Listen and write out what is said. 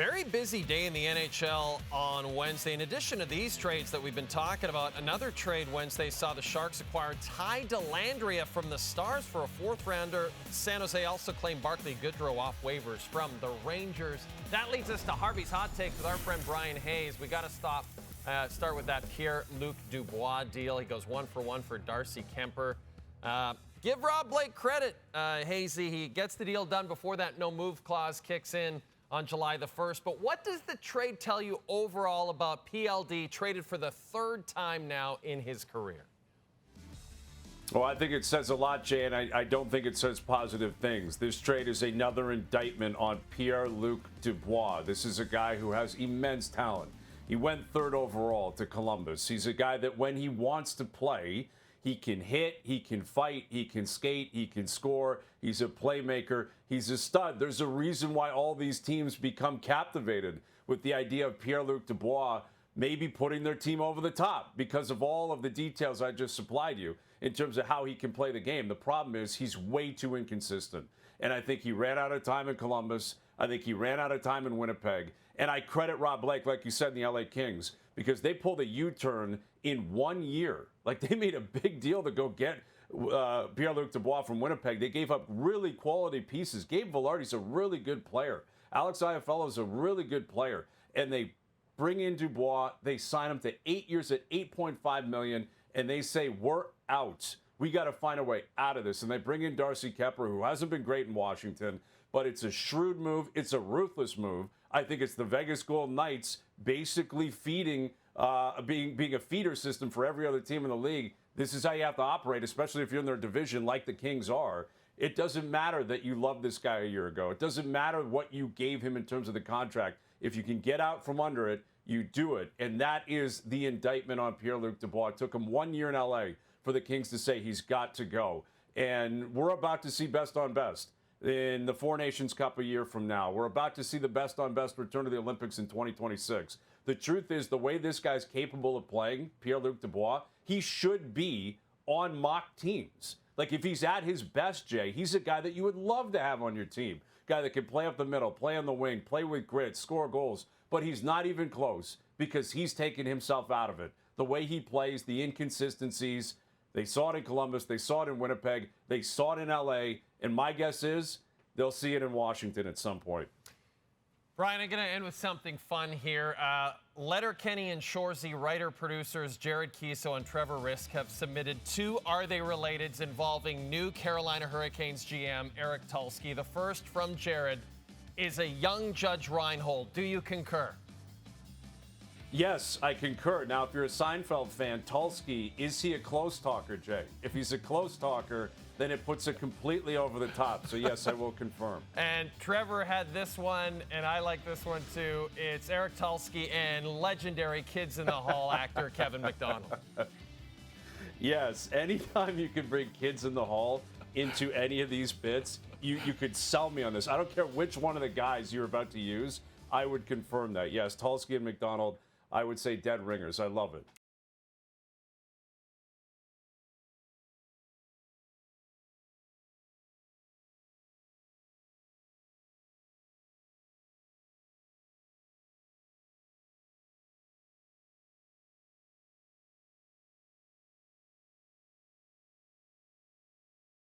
Very busy day in the NHL on Wednesday. In addition to these trades that we've been talking about, another trade Wednesday saw the Sharks acquire Ty Dellandrea from the Stars for a fourth-rounder. San Jose also claimed Barclay Goodrow off waivers from the Rangers. That leads us to Harvey's Hot Takes with our friend Bryan Hayes. We got to start with that Pierre-Luc Dubois deal. He goes 1-for-1 for Darcy Kemper. Give Rob Blake credit, Hazy. He gets the deal done before that no-move clause kicks in on July the 1st. But what does the trade tell you overall about PLD, traded for the third time now in his career? Well, I think it says a lot, Jay, and I don't think it says positive things. This trade is another indictment on Pierre-Luc Dubois. This is a guy who has immense talent. He went third overall to Columbus. He's a guy that when he wants to play, he can hit, he can fight, he can skate, he can score. He's a playmaker. He's a stud. There's a reason why all these teams become captivated with the idea of Pierre-Luc Dubois maybe putting their team over the top because of all of the details I just supplied you in terms of how he can play the game. The problem is he's way too inconsistent. And I think he ran out of time in Columbus. I think he ran out of time in Winnipeg. And I credit Rob Blake, like you said, in the LA Kings, because they pulled a U-turn in 1 year. Like, they made a big deal to go get Pierre-Luc Dubois from Winnipeg. They gave up really quality pieces. Gabe Vilardi's a really good player. Alex Iafallo's a really good player. And they bring in Dubois. They sign him to 8 years at $8.5 million, and they say, we're out. We got to find a way out of this. And they bring in Darcy Kemper, who hasn't been great in Washington, but it's a shrewd move. It's a ruthless move. I think it's the Vegas Golden Knights basically feeding, being a feeder system for every other team in the league. This is how you have to operate, especially if you're in their division like the Kings are. It doesn't matter that you loved this guy a year ago. It doesn't matter what you gave him in terms of the contract. If you can get out from under it, you do it. And that is the indictment on Pierre-Luc Dubois. It took him 1 year in L.A. for the Kings to say he's got to go. And we're about to see best on best in the Four Nations Cup a year from now. We're about to see the best on best return to the Olympics in 2026. The truth is, the way this guy's capable of playing, Pierre-Luc Dubois, he should be on mock teams. Like, if he's at his best, Jay, he's a guy that you would love to have on your team. Guy that can play up the middle, play on the wing, play with grit, score goals. But he's not even close because he's taken himself out of it. The way he plays, the inconsistencies, they saw it in Columbus, they saw it in Winnipeg, they saw it in L.A., and my guess is they'll see it in Washington at some point. Brian, I'm going to end with something fun here. Letterkenny and Shoresy writer-producers Jared Keeso and Trevor Risk have submitted 2 Are They Relateds involving new Carolina Hurricanes GM Eric Tulsky. The first from Jared is a young Judge Reinhold. Do you concur? Yes, I concur. Now, if you're a Seinfeld fan, Tulsky, is he a close talker, Jay? If he's a close talker, then it puts it completely over the top. So, yes, I will confirm. And Trevor had this one, and I like this one, too. It's Eric Tulsky and legendary Kids in the Hall actor Kevin McDonald. Yes, anytime you can bring Kids in the Hall into any of these bits, you could sell me on this. I don't care which one of the guys you're about to use. I would confirm that. Yes, Tulsky and McDonald, I would say dead ringers. I love it.